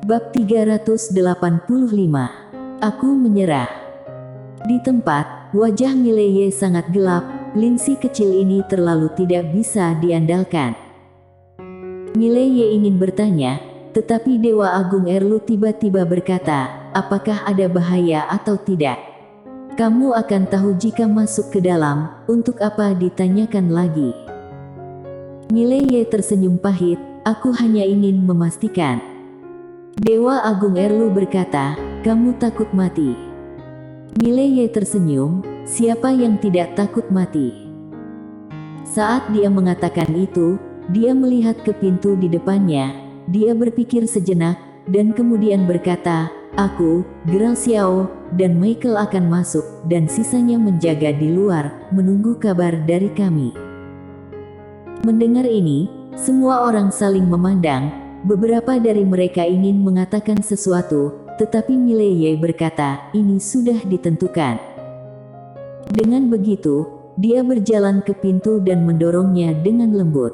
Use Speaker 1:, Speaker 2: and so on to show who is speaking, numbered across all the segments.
Speaker 1: Bab 385. Aku menyerah. Di tempat, wajah Mileye sangat gelap. Linsi kecil ini terlalu tidak bisa diandalkan. Mileye ingin bertanya, tetapi Dewa Agung Erlu tiba-tiba berkata, apakah ada bahaya atau tidak? Kamu akan tahu jika masuk ke dalam. Untuk apa ditanyakan lagi? Mileye tersenyum pahit, aku hanya ingin memastikan. Dewa Agung Erlu berkata, kamu takut mati. Mileye tersenyum, siapa yang tidak takut mati? Saat dia mengatakan itu, dia melihat ke pintu di depannya. Dia berpikir sejenak, dan kemudian berkata, aku, Geralt Xiao, dan Michael akan masuk, dan sisanya menjaga di luar, menunggu kabar dari kami. Mendengar ini, semua orang saling memandang. Beberapa dari mereka ingin mengatakan sesuatu, tetapi Mileye berkata, ini sudah ditentukan. Dengan begitu, dia berjalan ke pintu dan mendorongnya dengan lembut.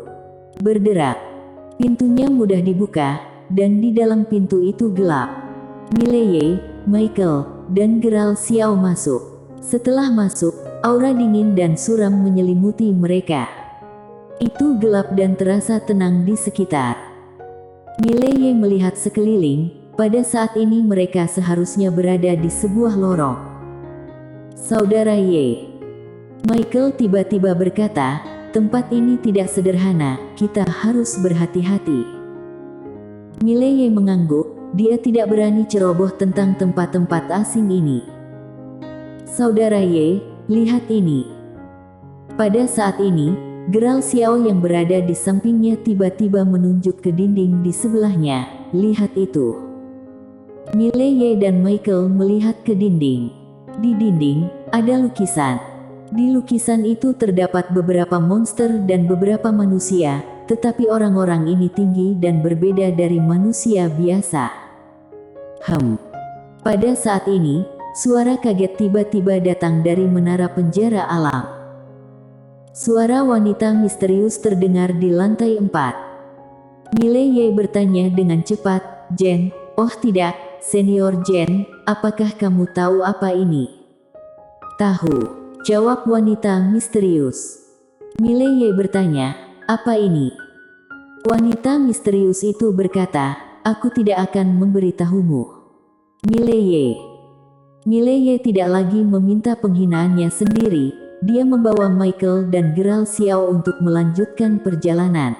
Speaker 1: Berderak. Pintunya mudah dibuka, dan di dalam pintu itu gelap. Mileye, Michael, dan Geralt Xiao masuk. Setelah masuk, aura dingin dan suram menyelimuti mereka. Itu gelap dan terasa tenang di sekitar. Mileye melihat sekeliling. Pada saat ini mereka seharusnya berada di sebuah lorong. Saudara Ye. Michael tiba-tiba berkata, tempat ini tidak sederhana, kita harus berhati-hati. Mileye mengangguk, dia tidak berani ceroboh tentang tempat-tempat asing ini. Saudara Ye, lihat ini. Pada saat ini, Geralt Xiao yang berada di sampingnya tiba-tiba menunjuk ke dinding di sebelahnya, lihat itu. Mileye dan Michael melihat ke dinding. Di dinding, ada lukisan. Di lukisan itu terdapat beberapa monster dan beberapa manusia, tetapi orang-orang ini tinggi dan berbeda dari manusia biasa. Pada saat ini, suara kaget tiba-tiba datang dari menara penjara alam. Suara wanita misterius terdengar di lantai 4. Mileye bertanya dengan cepat, Jen, oh tidak, Senior Jen, apakah kamu tahu apa ini? Tahu, jawab wanita misterius. Mileye bertanya, apa ini? Wanita misterius itu berkata, aku tidak akan memberitahumu. Mileye tidak lagi meminta penghinaannya sendiri. Dia membawa Michael dan Geralt Xiao untuk melanjutkan perjalanan.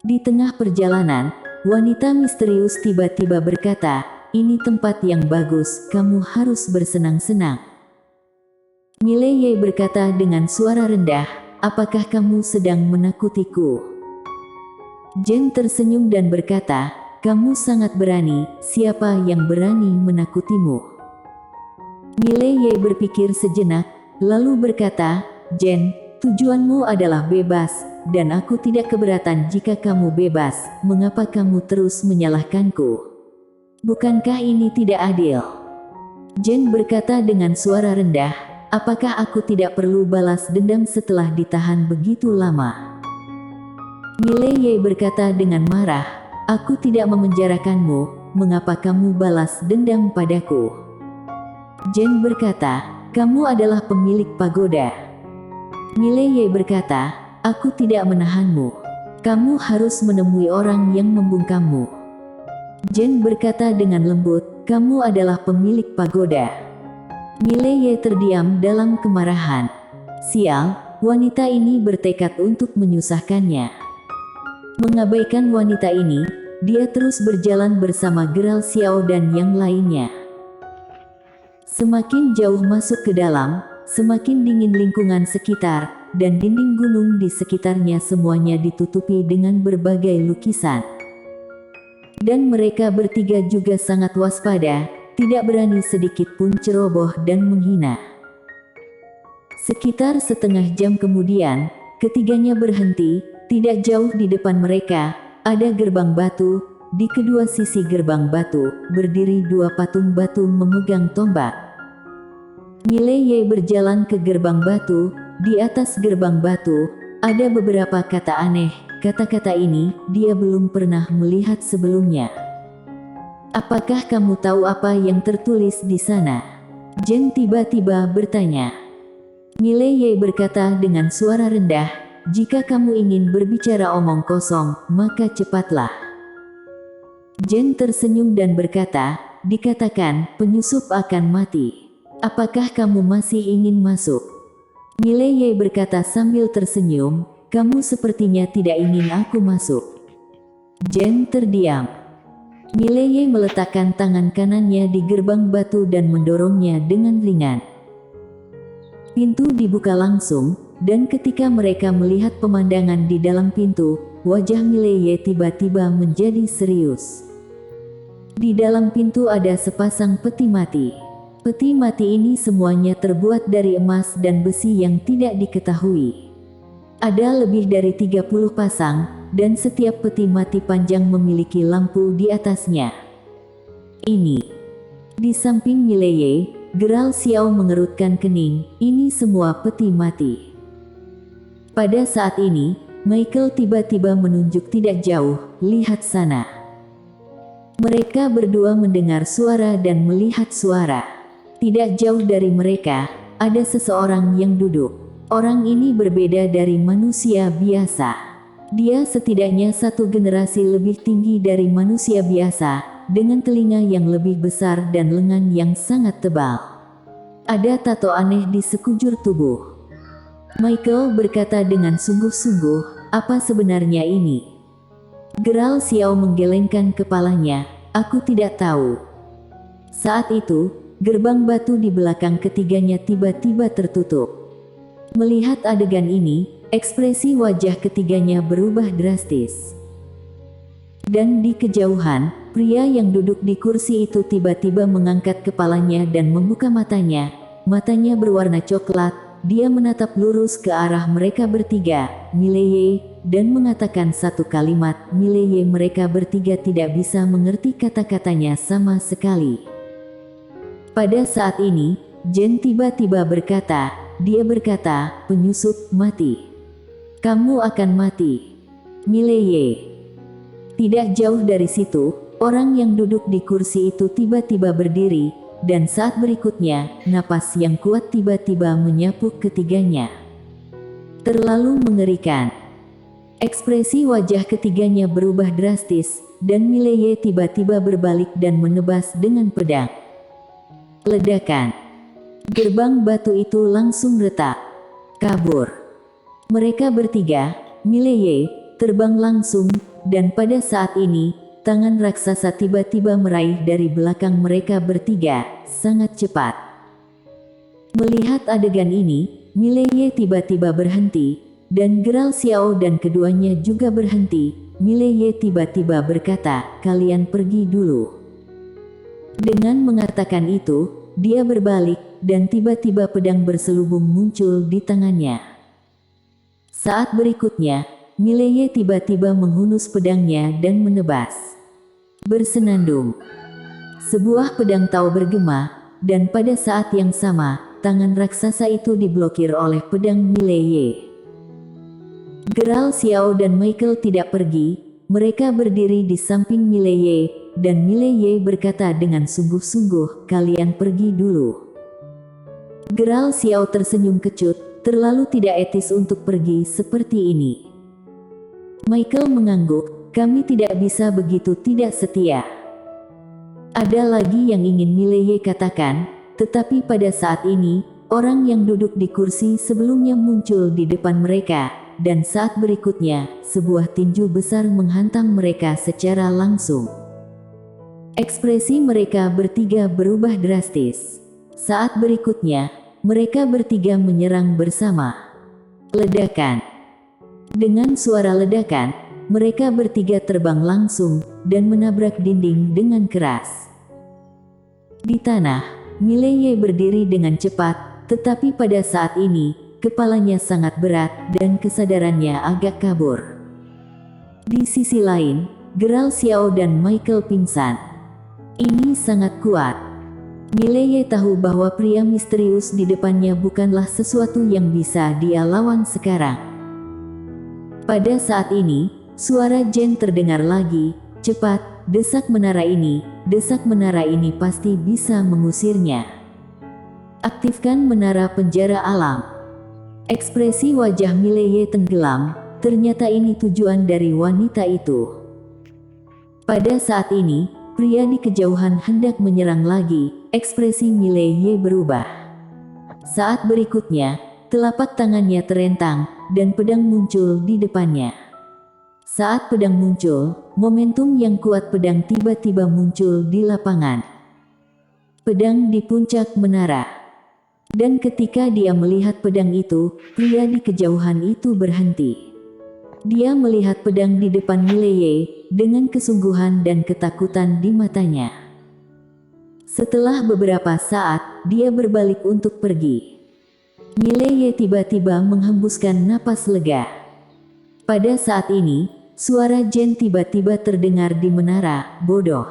Speaker 1: Di tengah perjalanan, wanita misterius tiba-tiba berkata, ini tempat yang bagus, kamu harus bersenang-senang. Mileye berkata dengan suara rendah, apakah kamu sedang menakutiku? Jen tersenyum dan berkata, kamu sangat berani, siapa yang berani menakutimu? Mileye berpikir sejenak, lalu berkata, Jen, tujuanmu adalah bebas, dan aku tidak keberatan jika kamu bebas, mengapa kamu terus menyalahkanku? Bukankah ini tidak adil? Jen berkata dengan suara rendah, apakah aku tidak perlu balas dendam setelah ditahan begitu lama? Mileye berkata dengan marah, aku tidak memenjarakanmu, mengapa kamu balas dendam padaku? Jen berkata, kamu adalah pemilik pagoda. Mileye berkata, aku tidak menahanmu. Kamu harus menemui orang yang membungkammu. Jen berkata dengan lembut, kamu adalah pemilik pagoda. Mileye terdiam dalam kemarahan. Sial, wanita ini bertekad untuk menyusahkannya. Mengabaikan wanita ini, dia terus berjalan bersama Geralt Xiao dan yang lainnya. Semakin jauh masuk ke dalam, semakin dingin lingkungan sekitar, dan dinding gunung di sekitarnya semuanya ditutupi dengan berbagai lukisan. Dan mereka bertiga juga sangat waspada, tidak berani sedikit pun ceroboh dan menghina. Sekitar setengah jam kemudian, ketiganya berhenti, tidak jauh di depan mereka, ada gerbang batu. Di kedua sisi gerbang batu, berdiri dua patung batu memegang tombak. Mileye berjalan ke gerbang batu. Di atas gerbang batu, ada beberapa kata aneh. Kata-kata ini, dia belum pernah melihat sebelumnya. Apakah kamu tahu apa yang tertulis di sana? Jen tiba-tiba bertanya. Mileye berkata dengan suara rendah, jika kamu ingin berbicara omong kosong, maka cepatlah. Jen tersenyum dan berkata, dikatakan, penyusup akan mati. Apakah kamu masih ingin masuk? Mileye berkata sambil tersenyum, kamu sepertinya tidak ingin aku masuk. Jen terdiam. Mileye meletakkan tangan kanannya di gerbang batu dan mendorongnya dengan ringan. Pintu dibuka langsung, dan ketika mereka melihat pemandangan di dalam pintu, wajah Mileye tiba-tiba menjadi serius. Di dalam pintu ada sepasang peti mati. Peti mati ini semuanya terbuat dari emas dan besi yang tidak diketahui. Ada lebih dari 30 pasang, dan setiap peti mati panjang memiliki lampu di atasnya. Ini. Di samping Mileye, Geral Xiao mengerutkan kening, ini semua peti mati. Pada saat ini, Michael tiba-tiba menunjuk tidak jauh, lihat sana. Mereka berdua mendengar suara dan melihat suara. Tidak jauh dari mereka, ada seseorang yang duduk. Orang ini berbeda dari manusia biasa. Dia setidaknya satu generasi lebih tinggi dari manusia biasa, dengan telinga yang lebih besar dan lengan yang sangat tebal. Ada tato aneh di sekujur tubuh. Michael berkata dengan sungguh-sungguh, apa sebenarnya ini? Geral Xiao menggelengkan kepalanya, aku tidak tahu. Saat itu, gerbang batu di belakang ketiganya tiba-tiba tertutup. Melihat adegan ini, ekspresi wajah ketiganya berubah drastis. Dan di kejauhan, pria yang duduk di kursi itu tiba-tiba mengangkat kepalanya dan membuka matanya. Matanya berwarna coklat, dia menatap lurus ke arah mereka bertiga, Mileye, dan mengatakan satu kalimat, Mileye. Mereka bertiga tidak bisa mengerti kata-katanya sama sekali. Pada saat ini, Jen tiba-tiba berkata, dia berkata, penyusup mati. Kamu akan mati. Mileye. Tidak jauh dari situ, orang yang duduk di kursi itu tiba-tiba berdiri, dan saat berikutnya, napas yang kuat tiba-tiba menyapu ketiganya. Terlalu mengerikan. Ekspresi wajah ketiganya berubah drastis, dan Mileye tiba-tiba berbalik dan menebas dengan pedang. Ledakan. Gerbang batu itu langsung retak. Kabur. Mereka bertiga, Mileye, terbang langsung, dan pada saat ini, tangan raksasa tiba-tiba meraih dari belakang mereka bertiga, sangat cepat. Melihat adegan ini, Mileye tiba-tiba berhenti, dan Geral Xiao dan keduanya juga berhenti. Mileye tiba-tiba berkata, kalian pergi dulu. Dengan mengatakan itu, dia berbalik, dan tiba-tiba pedang berselubung muncul di tangannya. Saat berikutnya, Mileye tiba-tiba menghunus pedangnya dan menebas. Bersenandung. Sebuah pedang tahu bergema, dan pada saat yang sama, tangan raksasa itu diblokir oleh pedang Mileye. Geral Xiao dan Michael tidak pergi, mereka berdiri di samping Mileye, dan Mileye berkata dengan sungguh-sungguh, kalian pergi dulu. Geral Xiao tersenyum kecut, terlalu tidak etis untuk pergi seperti ini. Michael mengangguk, kami tidak bisa begitu tidak setia. Ada lagi yang ingin Mileye katakan, tetapi pada saat ini, orang yang duduk di kursi sebelumnya muncul di depan mereka, dan saat berikutnya, sebuah tinju besar menghantam mereka secara langsung. Ekspresi mereka bertiga berubah drastis. Saat berikutnya, mereka bertiga menyerang bersama. Ledakan. Dengan suara ledakan, mereka bertiga terbang langsung dan menabrak dinding dengan keras. Di tanah, Mileye berdiri dengan cepat, tetapi pada saat ini, kepalanya sangat berat dan kesadarannya agak kabur. Di sisi lain, Geral Xiao dan Michael pingsan. Ini sangat kuat. Mileye tahu bahwa pria misterius di depannya bukanlah sesuatu yang bisa dia lawan sekarang. Pada saat ini, suara Jen terdengar lagi, cepat, desak menara ini, desak menara ini pasti bisa mengusirnya. Aktifkan menara penjara alam. Ekspresi wajah Mileye tenggelam, ternyata ini tujuan dari wanita itu. Pada saat ini, pria di kejauhan hendak menyerang lagi, ekspresi Mileye berubah. Saat berikutnya, telapak tangannya terentang, dan pedang muncul di depannya. Saat pedang muncul, momentum yang kuat pedang tiba-tiba muncul di lapangan. Pedang di puncak menara. Dan ketika dia melihat pedang itu, pria di kejauhan itu berhenti. Dia melihat pedang di depan Mileye, dengan kesungguhan dan ketakutan di matanya. Setelah beberapa saat, dia berbalik untuk pergi. Mileye tiba-tiba menghembuskan napas lega. Pada saat ini, suara Jen tiba-tiba terdengar di menara. Bodoh.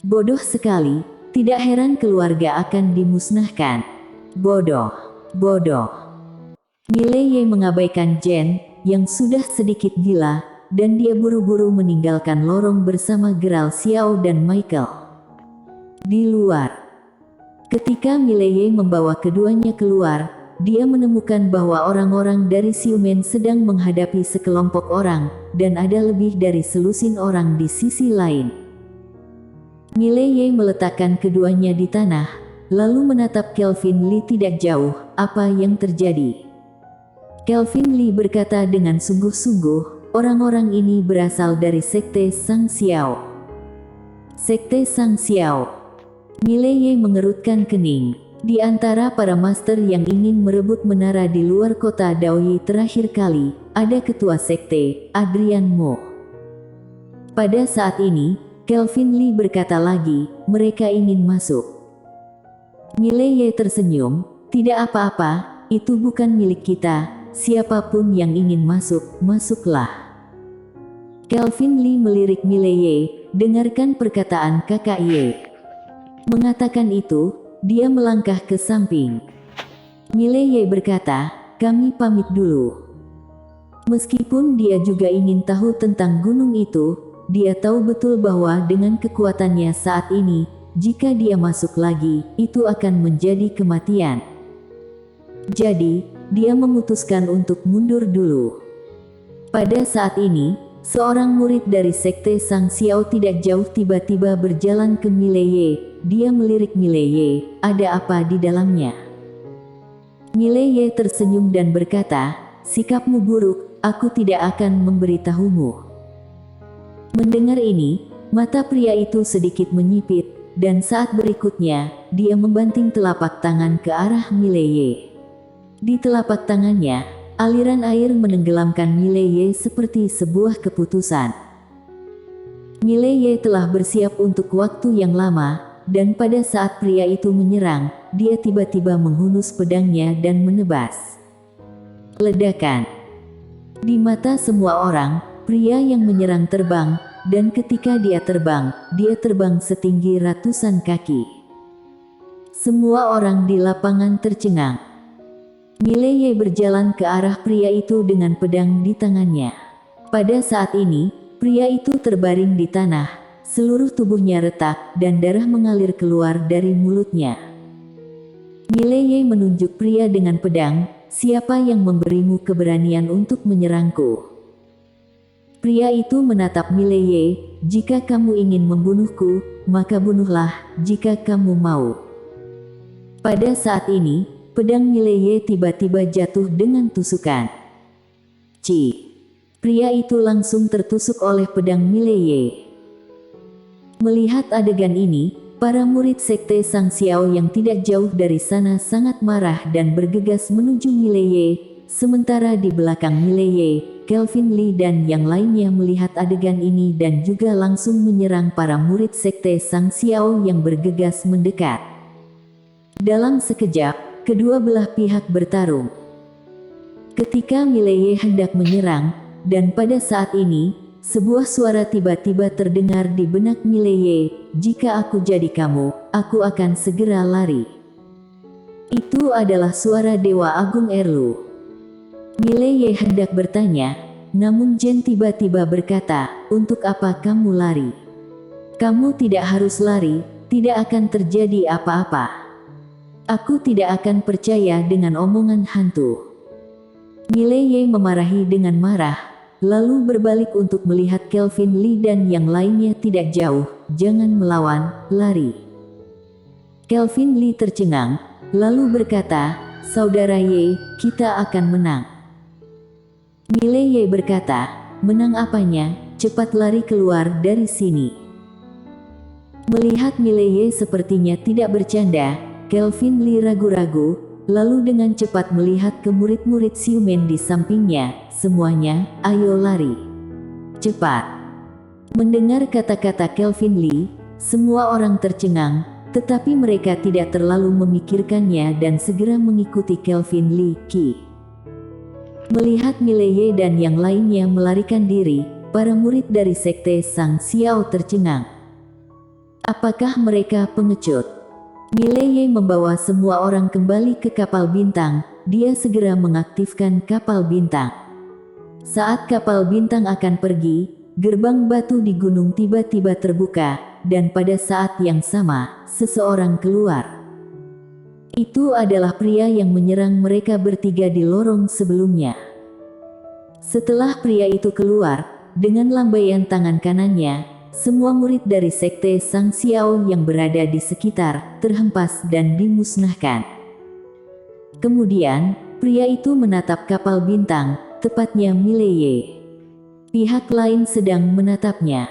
Speaker 1: Bodoh sekali, tidak heran keluarga akan dimusnahkan. Bodoh. Bodoh. Mileye mengabaikan Jen, yang sudah sedikit gila, dan dia buru-buru meninggalkan lorong bersama Gerald Xiao dan Michael. Di luar, ketika Mileye membawa keduanya keluar, dia menemukan bahwa orang-orang dari Xiumen sedang menghadapi sekelompok orang, dan ada lebih dari selusin orang di sisi lain. Mileye meletakkan keduanya di tanah, lalu menatap Kelvin Lee tidak jauh. Apa yang terjadi? Kelvin Lee berkata dengan sungguh-sungguh, orang-orang ini berasal dari Sekte Sang Xiao. Sekte Sang Xiao. Mileye mengerutkan kening. Di antara para master yang ingin merebut menara di luar kota Daoyi terakhir kali, ada ketua sekte, Adrian Mo. Pada saat ini, Kelvin Lee berkata lagi, mereka ingin masuk. Mileye tersenyum, tidak apa-apa, itu bukan milik kita, siapapun yang ingin masuk, masuklah. Kelvin Lee melirik Mileye, dengarkan perkataan kakak Ye. Mengatakan itu, dia melangkah ke samping. Mileye berkata, kami pamit dulu. Meskipun dia juga ingin tahu tentang gunung itu, dia tahu betul bahwa dengan kekuatannya saat ini, jika dia masuk lagi, itu akan menjadi kematian. Jadi, dia memutuskan untuk mundur dulu. Pada saat ini, seorang murid dari Sekte Sang Xiao tidak jauh tiba-tiba berjalan ke Mileye. Dia melirik Mileye, ada apa di dalamnya? Mileye tersenyum dan berkata, sikapmu buruk, aku tidak akan memberitahumu. Mendengar ini, mata pria itu sedikit menyipit, dan saat berikutnya, dia membanting telapak tangan ke arah Mileye. Di telapak tangannya, aliran air menenggelamkan Mileye seperti sebuah keputusan. Mileye telah bersiap untuk waktu yang lama, dan pada saat pria itu menyerang, dia tiba-tiba menghunus pedangnya dan menebas. Ledakan. Di mata semua orang, pria yang menyerang terbang, dan ketika dia terbang setinggi ratusan kaki. Semua orang di lapangan tercengang. Mileye berjalan ke arah pria itu dengan pedang di tangannya. Pada saat ini, pria itu terbaring di tanah. Seluruh tubuhnya retak, dan darah mengalir keluar dari mulutnya. Mileye menunjuk pria dengan pedang, siapa yang memberimu keberanian untuk menyerangku? Pria itu menatap Mileye, jika kamu ingin membunuhku, maka bunuhlah, jika kamu mau. Pada saat ini, pedang Mileye tiba-tiba jatuh dengan tusukan. Ci. Pria itu langsung tertusuk oleh pedang Mileye. Melihat adegan ini, para murid Sekte Sang Xiao yang tidak jauh dari sana sangat marah dan bergegas menuju Mileye, sementara di belakang Mileye, Kelvin Lee dan yang lainnya melihat adegan ini dan juga langsung menyerang para murid Sekte Sang Xiao yang bergegas mendekat. Dalam sekejap, kedua belah pihak bertarung. Ketika Mileye hendak menyerang, dan pada saat ini, sebuah suara tiba-tiba terdengar di benak Mileye, jika aku jadi kamu, aku akan segera lari. Itu adalah suara Dewa Agung Erlu. Mileye hendak bertanya, namun Jen tiba-tiba berkata, untuk apa kamu lari? Kamu tidak harus lari, tidak akan terjadi apa-apa. Aku tidak akan percaya dengan omongan hantu. Mileye memarahi dengan marah, lalu berbalik untuk melihat Kelvin Lee dan yang lainnya tidak jauh. Jangan melawan, lari. Kelvin Lee tercengang, lalu berkata, "Saudara Ye, kita akan menang." Mileye berkata, "Menang apanya? Cepat lari keluar dari sini." Melihat Mileye sepertinya tidak bercanda, Kelvin Lee ragu-ragu, lalu dengan cepat melihat ke murid-murid Xiumen di sampingnya. "Semuanya, ayo lari. Cepat." Mendengar kata-kata Kelvin Lee, semua orang tercengang, tetapi mereka tidak terlalu memikirkannya dan segera mengikuti Kelvin Lee. Melihat Mileye dan yang lainnya melarikan diri, para murid dari sekte Sang Xiao tercengang. Apakah mereka pengecut? Mileye membawa semua orang kembali ke kapal bintang. Dia segera mengaktifkan kapal bintang. Saat kapal bintang akan pergi, gerbang batu di gunung tiba-tiba terbuka, dan pada saat yang sama, seseorang keluar. Itu adalah pria yang menyerang mereka bertiga di lorong sebelumnya. Setelah pria itu keluar, dengan lambaian tangan kanannya, semua murid dari sekte Sang Xiao yang berada di sekitar terhempas dan dimusnahkan. Kemudian, pria itu menatap kapal bintang, tepatnya Mileye. Pihak lain sedang menatapnya.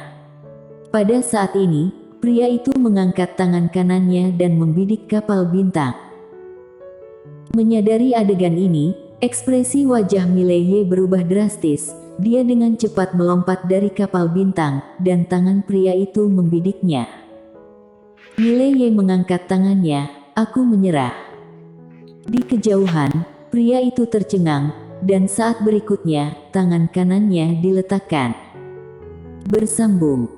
Speaker 1: Pada saat ini, pria itu mengangkat tangan kanannya dan membidik kapal bintang. Menyadari adegan ini, ekspresi wajah Mileye berubah drastis. Dia dengan cepat melompat dari kapal bintang, dan tangan pria itu membidiknya. Mileye mengangkat tangannya, "Aku menyerah." Di kejauhan, pria itu tercengang, dan saat berikutnya, tangan kanannya diletakkan. Bersambung.